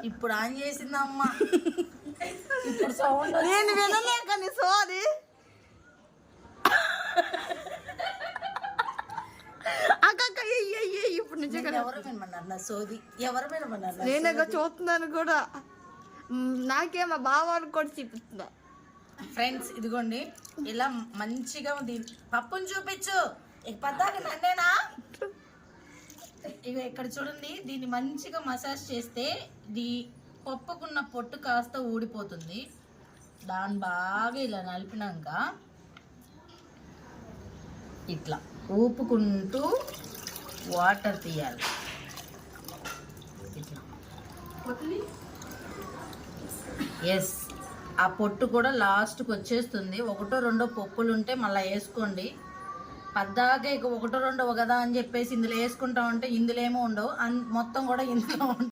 ఇప్పుడు ఆన్ చేసింది అమ్మ. ఇప్పుడు సౌండ్ నేను వినలేక నీ సోది. అక్క ఇప్పుడు నుంచి ఎవరు వినమన్నారు నా సోది? ఎవరు వినమన్నారు? నేను చూస్తున్నాను కూడా, నాకేమో బావాలు కూడా చూపిస్తున్నా. ఫ్రెండ్స్ ఇదిగోండి, ఇలా మంచిగా పప్పుని చూపించు. ఇక పద్దాక నన్నేనా? ఇక ఇక్కడ చూడండి, దీన్ని మంచిగా మసాజ్ చేస్తే పప్పుకున్న పొట్టు కాస్త ఊడిపోతుంది. దాన్ని బాగా ఇలా నలిపినాక ఇట్లా ఊపుకుంటూ వాటర్ తీయాలి. ఇట్లా ఎస్, ఆ పొట్టు కూడా లాస్ట్కి వచ్చేస్తుంది. ఒకటో రెండో పప్పులు ఉంటే మళ్ళీ వేసుకోండి. పద్దాకే ఇక ఒకటో రెండో కదా అని చెప్పేసి ఇందులో వేసుకుంటా ఉంటే ఇందులో ఏమో ఉండవు, మొత్తం కూడా ఇందులో